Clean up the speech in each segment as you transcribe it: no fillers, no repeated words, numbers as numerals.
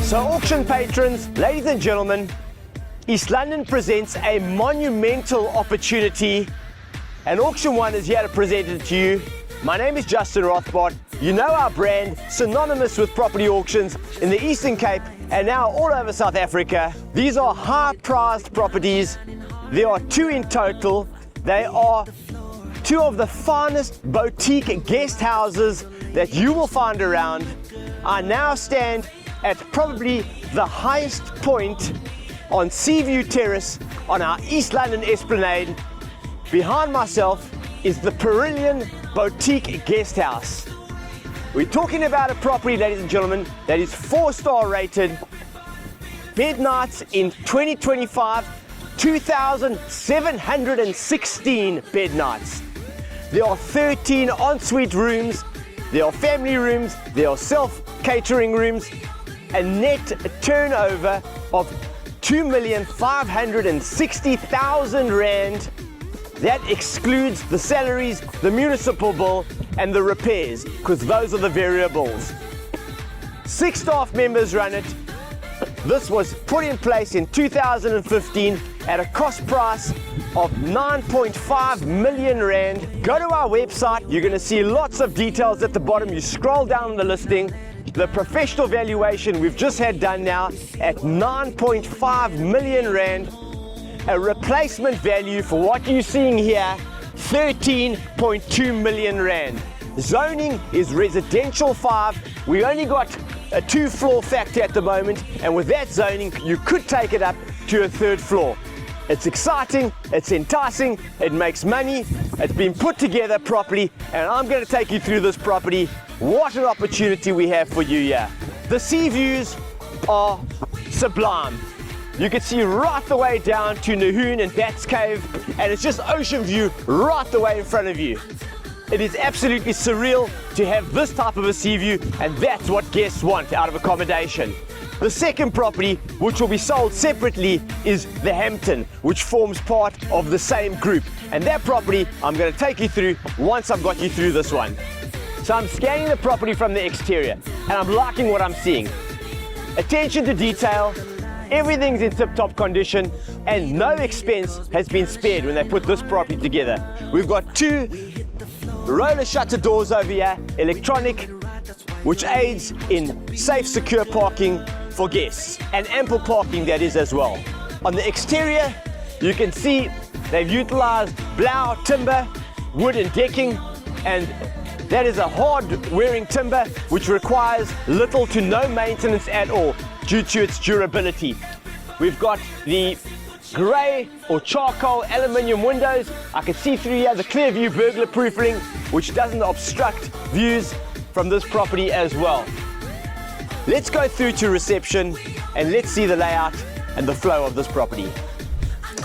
So auction patrons, ladies and gentlemen, East London presents a monumental opportunity, and Auction One is here to present it to you. My name is Justin Rothbart. You know our brand, synonymous with property auctions in the Eastern Cape and now all over South Africa. These are high-priced properties. There are two in total. They are two of the finest boutique guest houses that you will find around. I now stand at probably the highest point on Seaview Terrace on our East London Esplanade. Behind myself is the Paralian Boutique Guesthouse. We're talking about a property, ladies and gentlemen, that is 4-star rated. Bed nights in 2025, 2,716 bed nights. There are 13 ensuite rooms, there are family rooms, there are self-catering rooms, a net turnover of 2,560,000 Rand. That excludes the salaries, the municipal bill, and the repairs, because those are the variables. 6 staff members run it. This was put in place in 2015 at a cost price of 9.5 million Rand. Go to our website, you're going to see lots of details at the bottom. You scroll down the listing. The professional valuation we've just had done now at 9.5 million Rand. A replacement value for what you're seeing here, 13.2 million Rand. Zoning is residential 5. We only got a 2-floor factor at the moment, and with that zoning, you could take it up to a 3rd floor. It's exciting, it's enticing, it makes money, it's been put together properly, and I'm going to take you through this property. What an opportunity we have for you here. The sea views are sublime. You can see right the way down to Nahoon and Bats Cave, and it's just ocean view right the way in front of you. It is absolutely surreal to have this type of a sea view, and that's what guests want out of accommodation. The second property, which will be sold separately, is the Hampton, which forms part of the same group. And that property I'm going to take you through once I've got you through this one. So I'm scanning the property from the exterior, and I'm liking what I'm seeing. Attention to detail, everything's in tip-top condition, and no expense has been spared when they put this property together. We've got 2 roller shutter doors over here, electronic, which aids in safe, secure parking for guests, and ample parking that is as well. On the exterior, you can see they've utilized blau timber, wood and decking, and that is a hard-wearing timber which requires little to no maintenance at all due to its durability. We've got the grey or charcoal aluminium windows. I can see through here the clear view burglar proofing, which doesn't obstruct views from this property as well. Let's go through to reception and let's see the layout and the flow of this property.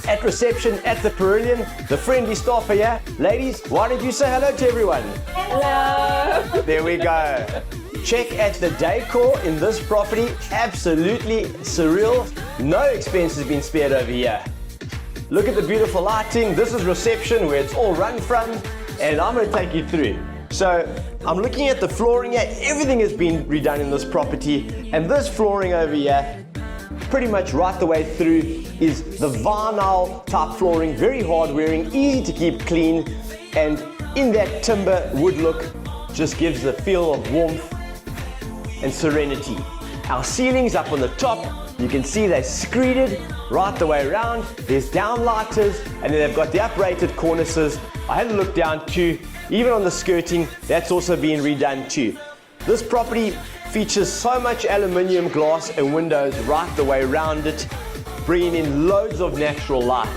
At reception at the Paralian, the friendly staff are here. Ladies, why don't you say hello to everyone? Hello. There we go. Check at the decor in this property, absolutely surreal. No expense has been spared over here. Look at the beautiful lighting. This is reception where it's all run from, and I'm going to take you through. So I'm looking at the flooring here. Everything has been redone in this property, and this flooring over here, pretty much right the way through, is the vinyl type flooring, very hard wearing, easy to keep clean, and in that timber wood look just gives the feel of warmth and serenity. Our ceilings up on the top, you can see they're screeded right the way around. There's downlighters, and then they've got the uprated cornices. I had a look down too, even on the skirting, that's also been redone too. This property features so much aluminium glass and windows right the way around it, bringing in loads of natural light.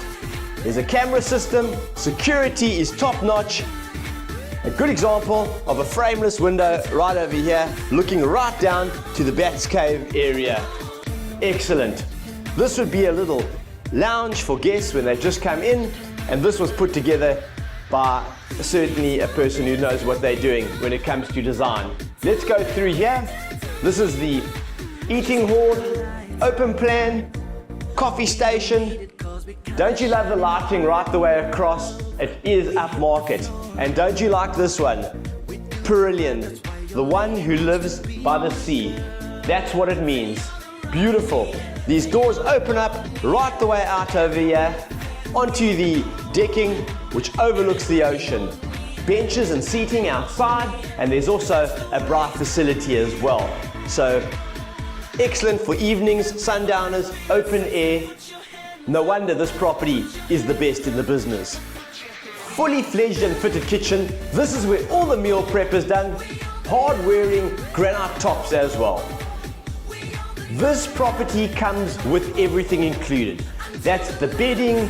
There's a camera system, security is top notch. A good example of a frameless window right over here, looking right down to the Bats Cave area. Excellent. This would be a little lounge for guests when they just come in, and this was put together by certainly a person who knows what they're doing when it comes to design. Let's go through here. This is the eating hall, open plan, coffee station. Don't you love the lighting right the way across? It is upmarket. And don't you like this one? Paralian, the one who lives by the sea. That's what it means. beautiful. These doors open up right the way out over here onto the decking, which overlooks the ocean. Benches and seating outside, and there's also a braai facility as well. So excellent for evenings, sundowners, open air. No wonder this property is the best in the business. Fully fledged and fitted kitchen. This is where all the meal prep is done. Hard wearing granite tops as well. This property comes with everything included. That's the bedding,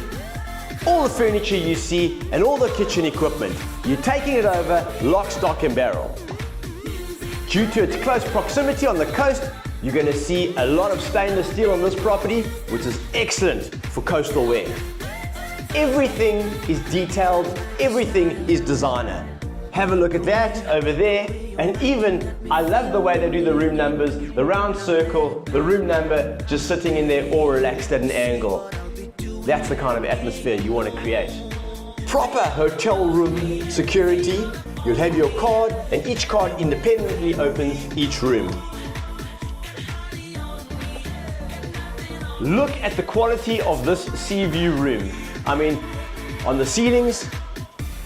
all the furniture you see, and all the kitchen equipment. You're taking it over lock, stock and barrel. Due to its close proximity on the coast, you're going to see a lot of stainless steel on this property, which is excellent for coastal wear. Everything is detailed, everything is designer. Have a look at that over there, and even I love the way they do the room numbers, the round circle, the room number just sitting in there all relaxed at an angle. That's the kind of atmosphere you want to create. Proper hotel room security. You'll have your card, and each card independently opens each room. Look at the quality of this sea view room. I mean, on the ceilings,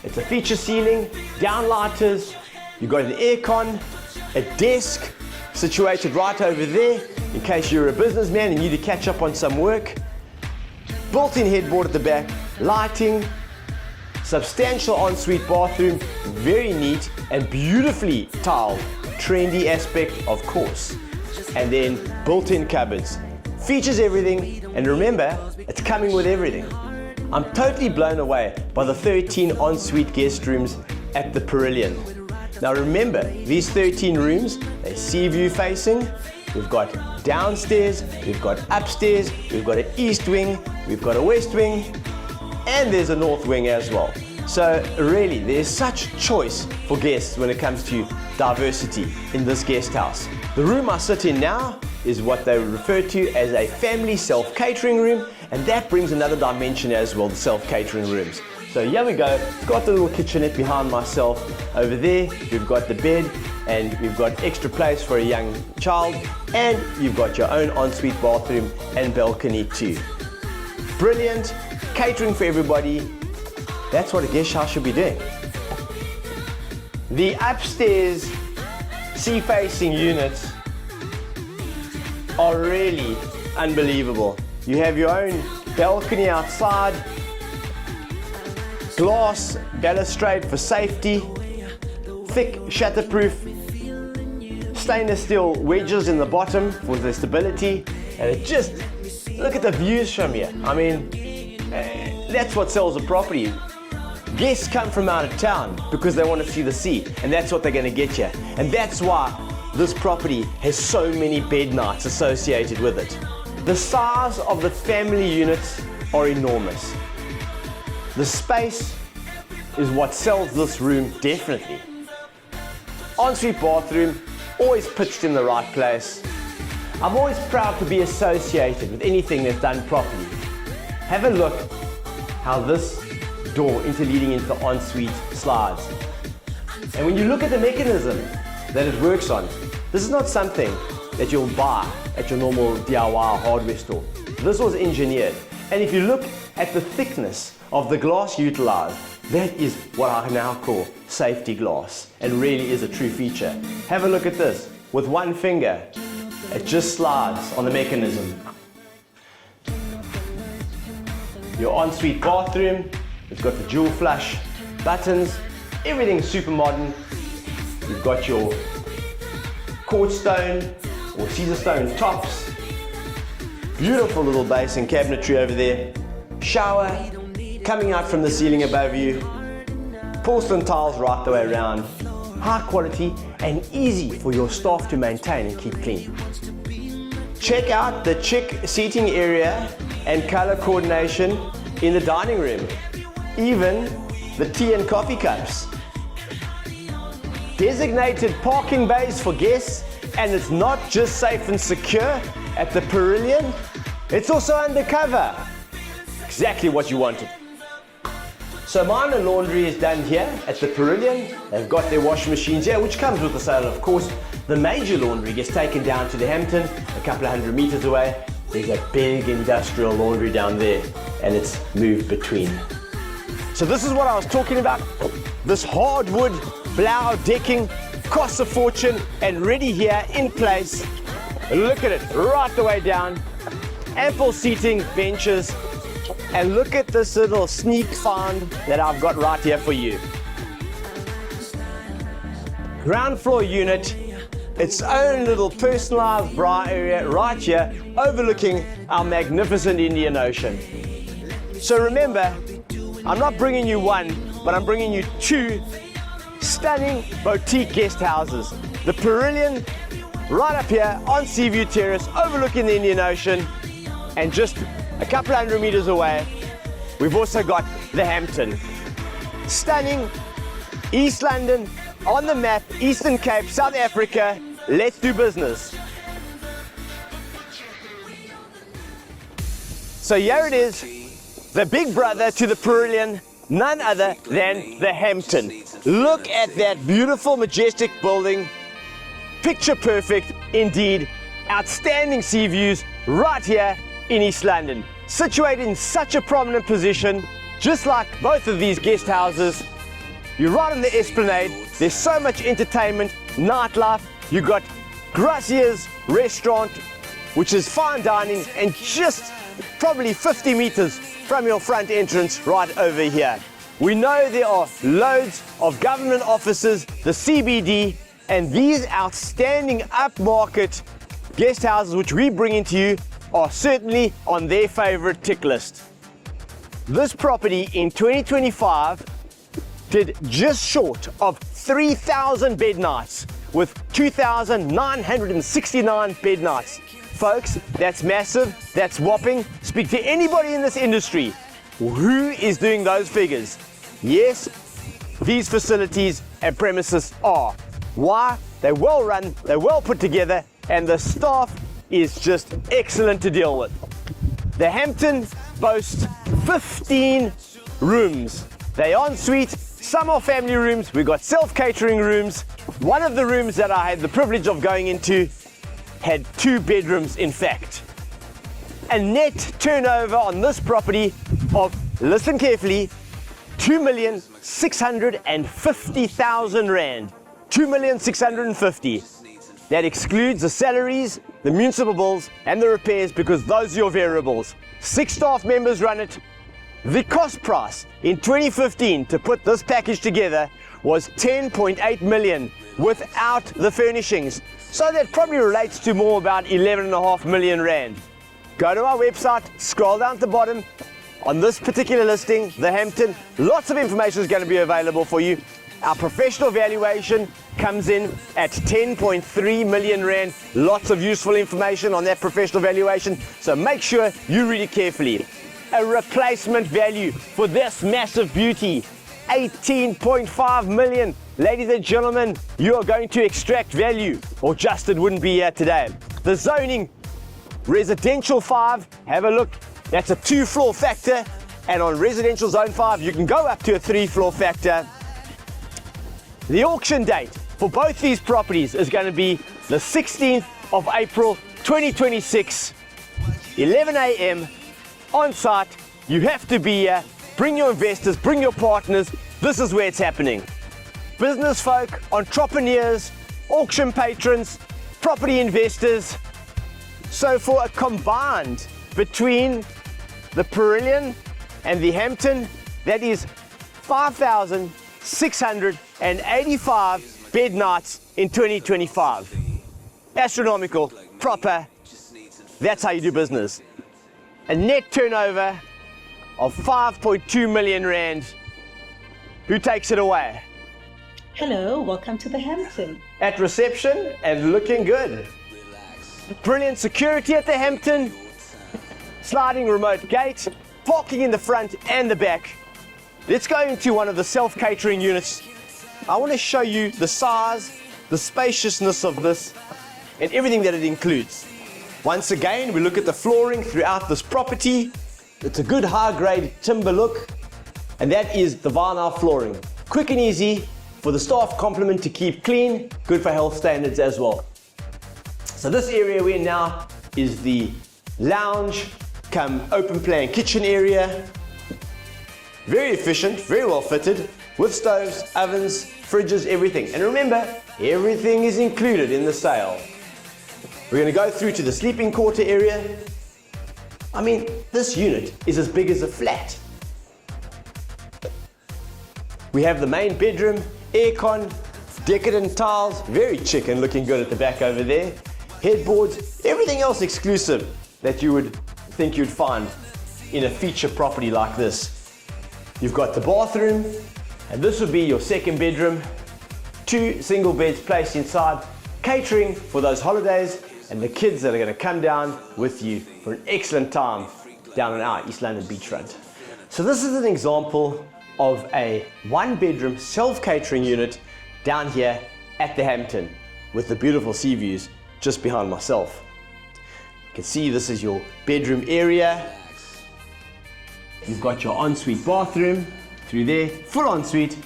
it's a feature ceiling, downlighters, you've got an aircon, a desk situated right over there in case you're a businessman and you need to catch up on some work. Built-in headboard at the back, lighting, substantial ensuite bathroom, very neat and beautifully tiled, trendy aspect of course. And then built-in cupboards. Features everything, and remember, it's coming with everything. I'm totally blown away by the 13 ensuite guest rooms at the Paralian. Now remember, these 13 rooms, they're sea view facing. We've got downstairs, we've got upstairs, we've got an east wing, we've got a west wing, and there's a north wing as well. So really, there's such choice for guests when it comes to diversity in this guest house. The room I sit in now is what they refer to as a family self-catering room, and that brings another dimension as well, the self-catering rooms. So here we go, it's got the little kitchenette behind myself. Over there, we've got the bed, and we've got extra place for a young child, and you've got your own ensuite bathroom and balcony too. Brilliant, catering for everybody. That's what a guest house should be doing. The upstairs sea-facing units are really unbelievable. You have your own balcony outside, glass balustrade for safety, thick shatterproof stainless steel wedges in the bottom for the stability, and it just, look at the views from here. I mean, that's what sells a property. Guests come from out of town because they want to see the sea, and that's what they're going to get you. And that's why this property has so many bed nights associated with it. The size of the family units are enormous. The space is what sells this room definitely. Ensuite bathroom, always pitched in the right place. I'm always proud to be associated with anything that's done properly. Have a look how this door interleading into the ensuite slides. And when you look at the mechanism that it works on, this is not something that you'll buy at your normal DIY hardware store. This was engineered. And if you look at the thickness of the glass utilized, that is what I now call safety glass, and really is a true feature. Have a look at this. With one finger, it just slides on the mechanism. Your ensuite bathroom, it's got the dual flush buttons, everything's super modern. You've got your quartz stone or Caesar stone tops. Beautiful little basin cabinetry over there. Shower coming out from the ceiling above you. Porcelain tiles right the way around. High quality and easy for your staff to maintain and keep clean. Check out the chic seating area and color coordination in the dining room. Even the tea and coffee cups. Designated parking bays for guests, and it's not just safe and secure at the Paralian, it's also undercover. Exactly what you wanted. So minor laundry is done here at the Paralian. They've got their washing machines here, which comes with the sale of course, The major laundry gets taken down to the Hampton, a couple of 100 meters away. There's a big industrial laundry down there, and it's moved between. So this is what I was talking about. This hardwood Blau decking costs a fortune and ready here in place. Look at it, right the way down. Ample seating, benches, and look at this little sneak find that I've got right here for you. Ground floor unit, its own little personalized bra area right here, overlooking our magnificent Indian Ocean. So remember, I'm not bringing you one, but I'm bringing you two stunning boutique guest houses. The Paralian, right up here on Seaview Terrace, overlooking the Indian Ocean, and just a couple of 100 meters away, we've also got the Hampton. Stunning, East London, on the map, Eastern Cape, South Africa. Let's do business. So here it is, the big brother to the Paralian, none other than the Hampton. Look at that beautiful, majestic building. Picture perfect indeed. Outstanding sea views right here in East London. Situated in such a prominent position, just like both of these guest houses. You're right on the Esplanade. There's so much entertainment, nightlife. You've got Gracie's restaurant, which is fine dining, and just probably 50 meters from your front entrance right over here. We know there are loads of government offices, the CBD, and these outstanding upmarket guest houses which we bring into you are certainly on their favorite tick list. This property in 2025 did just short of 3,000 bed nights with 2,969 bed nights. Folks, that's massive, that's whopping. Speak to anybody in this industry who is doing those figures. Yes, these facilities and premises are. Why? They're well run, they're well put together, and the staff is just excellent to deal with. The Hampton boasts 15 rooms. They're en suite, some are family rooms, we've got self-catering rooms. One of the rooms that I had the privilege of going into had 2 bedrooms in fact. A net turnover on this property of, listen carefully, 2,650,000 Rand. 2,650,000. That excludes the salaries, the municipal bills, and the repairs because those are your variables. 6 staff members run it. The cost price in 2015 to put this package together was 10.8 million without the furnishings. So that probably relates to more about 11.5 million Rand. Go to our website, scroll down to the bottom. On this particular listing, the Hampton, lots of information is going to be available for you. Our professional valuation comes in at 10.3 million Rand. Lots of useful information on that professional valuation, so make sure you read it carefully. A replacement value for this massive beauty, 18.5 million. Ladies and gentlemen, you are going to extract value, or Justin wouldn't be here today. The zoning, residential 5, have a look. That's a 2-floor factor, and on residential zone 5, you can go up to a 3-floor factor. The auction date for both these properties is going to be the 16th of April 2026, 11 a.m. on site. You have to be here. Bring your investors, bring your partners. This is where it's happening. Business folk, entrepreneurs, auction patrons, property investors. So for a combined between the Paralian and the Hampton, that is 5,685 bed nights in 2025. Astronomical, proper, that's how you do business. A net turnover of 5.2 million Rand. Who takes it away? Hello, welcome to the Hampton. At reception and looking good. Brilliant security at the Hampton. Sliding remote gate, parking in the front and the back. Let's go into one of the self-catering units. I want to show you the size, the spaciousness of this, and everything that it includes. Once again, we look at the flooring throughout this property. It's a good high-grade timber look, and that is the vinyl flooring. Quick and easy for for the staff complement to keep clean, good for health standards as well. So this area we're in now is the lounge come open plan kitchen area. Very efficient, very well fitted, with stoves, ovens, fridges, everything. And remember, everything is included in the sale. We're going to go through to the sleeping quarter area. I mean, this unit is as big as a flat. We have the main bedroom, aircon, decadent tiles, very chicken, looking good at the back over there. Headboards, everything else exclusive that you would think you'd find in a feature property like this. You've got the bathroom, and this would be your second bedroom. 2 single beds placed inside, catering for those holidays and the kids that are going to come down with you for an excellent time down on our East London beachfront. So this is an example of a 1-bedroom self-catering unit down here at the Hampton with the beautiful sea views just behind myself. You can see this is your bedroom area. You've got your ensuite bathroom through there, full ensuite,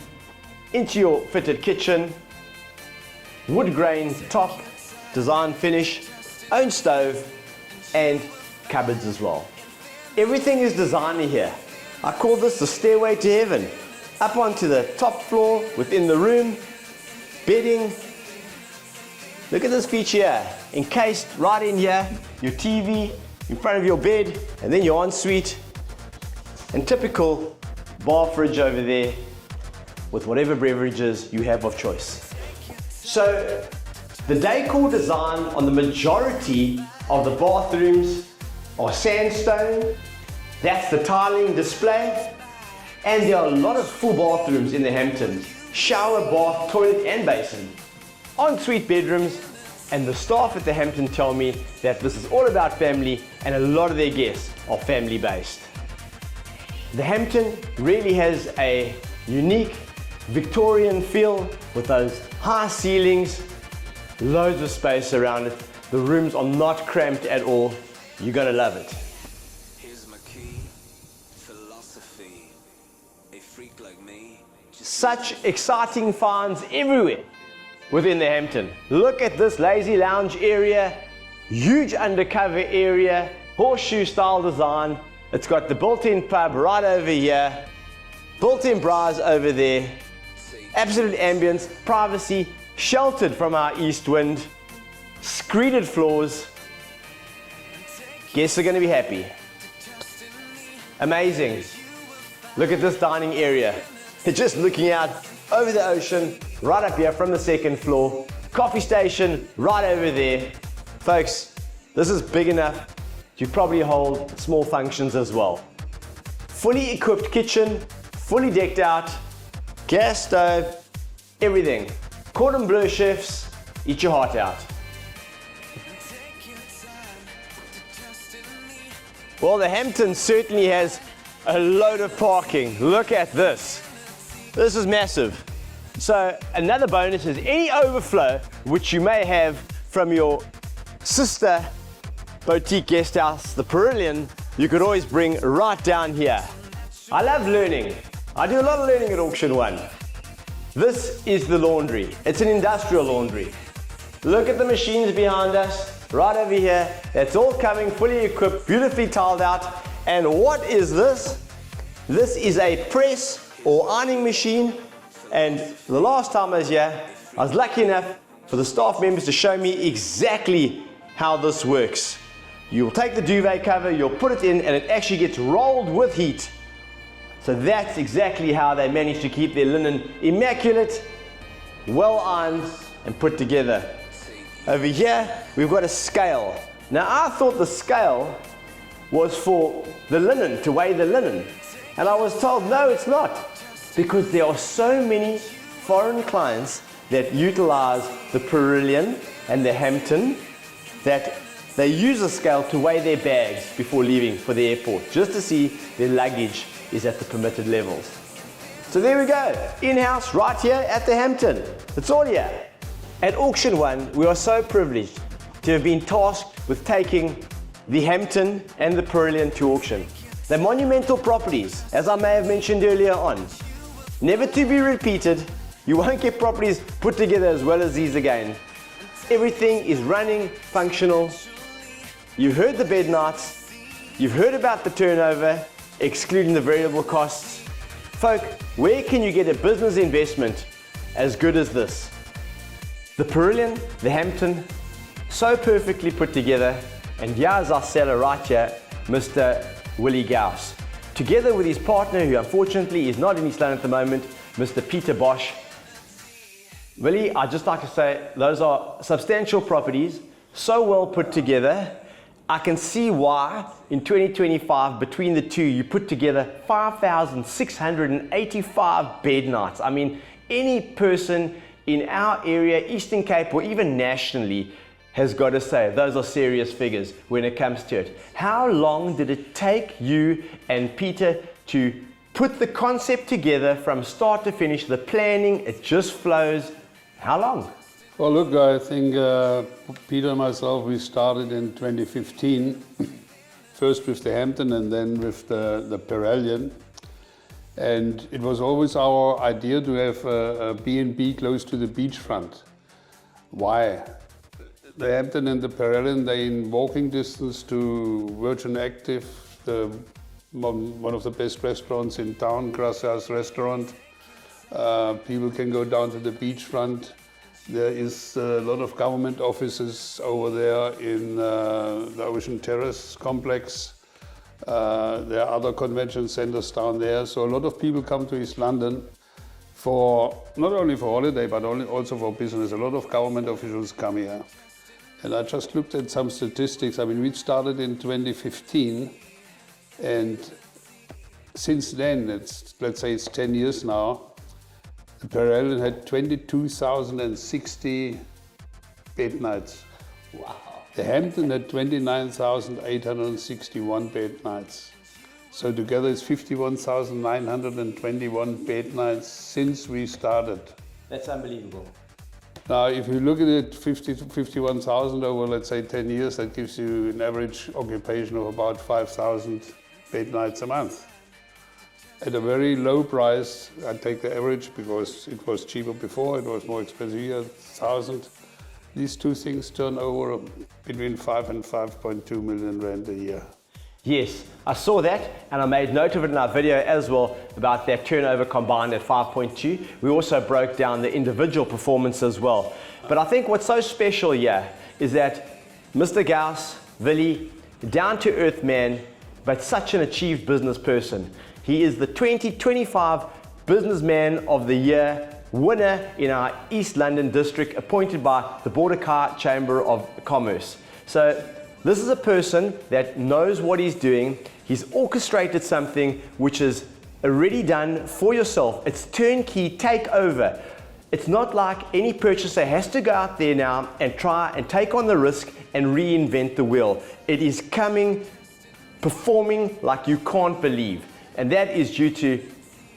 into your fitted kitchen, wood grain top, design finish, own stove, and cupboards as well. Everything is designer here. I call this the stairway to heaven. Up onto the top floor, within the room, bedding. Look at this feature here, encased right in here, your TV in front of your bed, and then your ensuite, and typical bar fridge over there with whatever beverages you have of choice. So the decor design on the majority of the bathrooms are sandstone. That's the tiling display. And there are a lot of full bathrooms in the Hamptons. Shower, bath, toilet and basin. Ensuite bedrooms, and the staff at the Hampton tell me that this is all about family and a lot of their guests are family based. The Hampton really has a unique Victorian feel with those high ceilings, loads of space around it. The rooms are not cramped at all. You're gonna love it. Here's my key, philosophy. A freak like me. Such exciting finds everywhere within the Hampton. Look at this lazy lounge area, huge undercover area, horseshoe style design. It's got the built-in pub right over here, built-in bras over there, absolute ambience, privacy, sheltered from our east wind, screeded floors. Guests are going to be happy. Amazing. Look at this dining area. It's just looking out over the ocean, right up here from the second floor. Coffee station right over there. Folks, this is big enough to probably hold small functions as well. Fully equipped kitchen, fully decked out, gas stove, everything. Cordon bleu chefs, eat your heart out. Well, the Hampton certainly has a load of parking. Look at this. This is massive. So another bonus is any overflow which you may have from your sister boutique guest house, the Paralian, you could always bring right down here. I love learning. I do a lot of learning at Auction One. This is the laundry. It's an industrial laundry. Look at the machines behind us, right over here. It's all coming fully equipped, beautifully tiled out. And what is this? This is a press or ironing machine. And the last time I was here, I was lucky enough for the staff members to show me exactly how this works. You'll take the duvet cover, you'll put it in, and it actually gets rolled with heat. So that's exactly how they manage to keep their linen immaculate, well ironed and put together. Over here, we've got a scale. Now I thought the scale was for the linen, to weigh the linen. And I was told, no, it's not. Because there are so many foreign clients that utilize the Paralian and the Hampton that they use a scale to weigh their bags before leaving for the airport, just to see their luggage is at the permitted levels. So there we go, in-house right here at the Hampton. It's all here. At Auction One, we are so privileged to have been tasked with taking the Hampton and the Paralian to auction. They're monumental properties, as I may have mentioned earlier on. Never to be repeated, You won't get properties put together as well as these again. Everything is running, functional. You've heard the bed nights, you've heard about the turnover, excluding the variable costs. Folk, where can you get a business investment as good as this? The Paralian, the Hampton, so perfectly put together, and here's our seller right here, Mr. Willie Gauss. Together with his partner, who unfortunately is not in East London at the moment, Mr. Peter Bosch. Willie, I'd just like to say, those are substantial properties, so well put together. I can see why in 2025, between the two, you put together 5,685 bed nights. I mean, any person in our area, Eastern Cape, or even nationally, has got to say, those are serious figures when it comes to it. How long did it take you and Peter to put the concept together from start to finish, the planning, it just flows? How long? Well, look, I think Peter and myself, we started in 2015, first with the Hampton and then with the Paralian. And it was always our idea to have a B&B close to the beachfront. Why? The Hampton and the Paralian, they're in walking distance to Virgin Active, one of the best restaurants in town, Gracias restaurant. People can go down to the beachfront. There is a lot of government offices over there in the Seaview Terrace complex. There are other convention centers down there. So a lot of people come to East London for, not only for holiday, but also for business. A lot of government officials come here. And I just looked at some statistics. I mean, we started in 2015, and since then, let's say it's 10 years now, the Paralian had 22,060 bed nights. Wow. The Hampton had 29,861 bed nights. So together it's 51,921 bed nights since we started. That's unbelievable. Now, if you look at it, 50 to 51,000 over, let's say, 10 years, that gives you an average occupation of about 5,000 bed nights a month. At a very low price, I take the average because it was cheaper before, it was more expensive here, 1,000. These two things turn over between 5 and 5.2 million rand a year. Yes, I saw that and I made note of it in our video as well about that turnover combined at 5.2. We also broke down the individual performance as well. But I think what's so special here is that Mr. Gauss, Willie, down to earth man, but such an achieved business person. He is the 2025 Businessman of the Year winner in our East London district, appointed by the Border Car Chamber of Commerce. So this is a person that knows what he's doing. He's orchestrated something which is already done for yourself. It's turnkey takeover. It's not like any purchaser has to go out there now and try and take on the risk and reinvent the wheel. It is coming, performing like you can't believe. And that is due to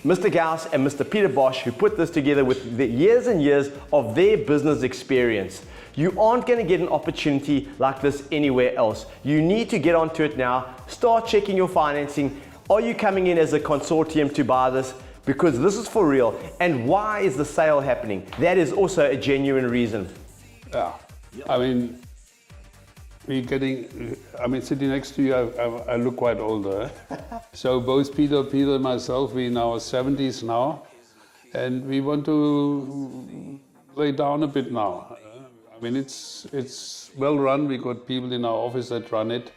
Mr. Gauss and Mr. Peter Bosch, who put this together with the years and years of their business experience. You aren't going to get an opportunity like this anywhere else. You need to get onto it now. Start checking your financing. Are you coming in as a consortium to buy this? Because this is for real. And why is the sale happening? That is also a genuine reason. Yeah, I mean, sitting next to you, I look quite older. So both Peter and myself, we're in our 70s now, and we want to lay down a bit now. I mean, it's well run. We got people in our office that run it,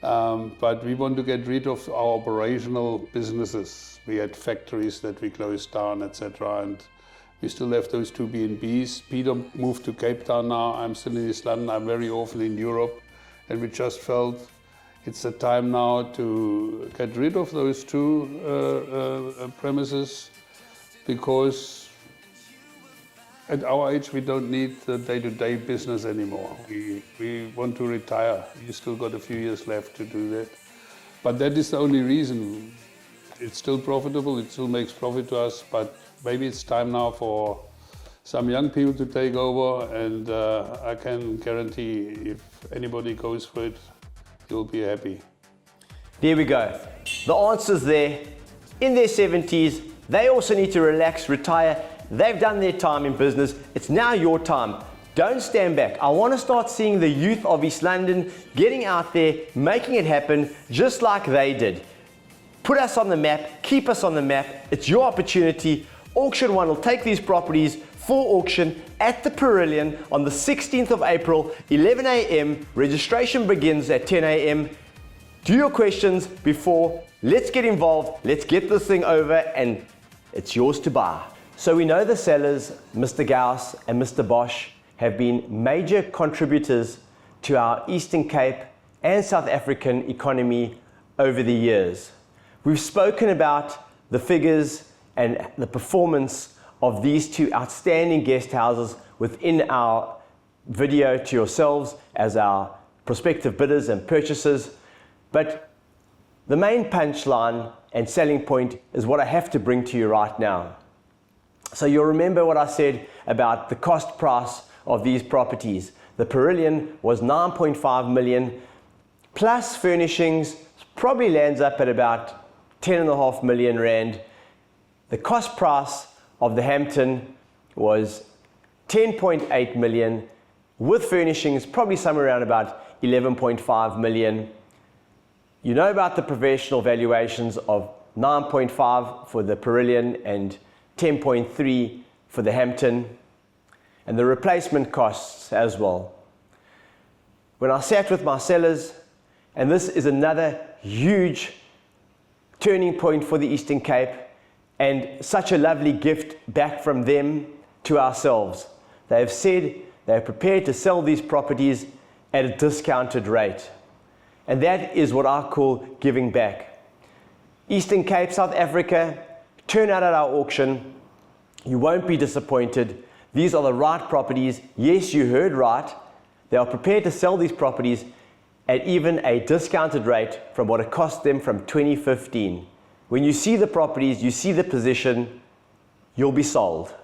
but we want to get rid of our operational businesses. We had factories that we closed down, etc., and we still have those two B&Bs. Peter moved to Cape Town now. I'm still in East London. I'm very often in Europe. And we just felt it's the time now to get rid of those two premises, because at our age we don't need the day-to-day business anymore. We want to retire. You still got a few years left to do that. But that is the only reason. It's still profitable, it still makes profit to us, but maybe it's time now for some young people to take over, and I can guarantee if anybody goes for it, you'll be happy. There we go. The answer's there. In their 70s, they also need to relax, retire, they've done their time in business. It's now your time. Don't stand back. I want to start seeing the youth of East London getting out there, making it happen just like they did. Put us on the map, keep us on the map. It's your opportunity. Auction One will take these properties for auction at the Paralian on the 16th of April, 11 a.m. Registration begins at 10 a.m. Do your questions before. Let's get involved. Let's get this thing over and it's yours to buy. So we know the sellers, Mr. Gauss and Mr. Bosch, have been major contributors to our Eastern Cape and South African economy over the years. We've spoken about the figures and the performance of these two outstanding guest houses within our video to yourselves as our prospective bidders and purchasers. But the main punchline and selling point is what I have to bring to you right now. So you'll remember what I said about the cost price of these properties. The Paralian was 9.5 million plus furnishings, probably lands up at about 10.5 million rand. The cost price of the Hampton was 10.8 million with furnishings, probably somewhere around about 11.5 million. You know about the professional valuations of 9.5 for the Paralian and 10.3 for the Hampton, and the replacement costs as well. When I sat with my sellers, and this is another huge turning point for the Eastern Cape and such a lovely gift back from them to ourselves. They have said they are prepared to sell these properties at a discounted rate. And that is what I call giving back. Eastern Cape, South Africa, turn out at our auction. You won't be disappointed. These are the right properties. Yes, you heard right. They are prepared to sell these properties at even a discounted rate from what it cost them from 2015. When you see the properties, you see the position, you'll be sold.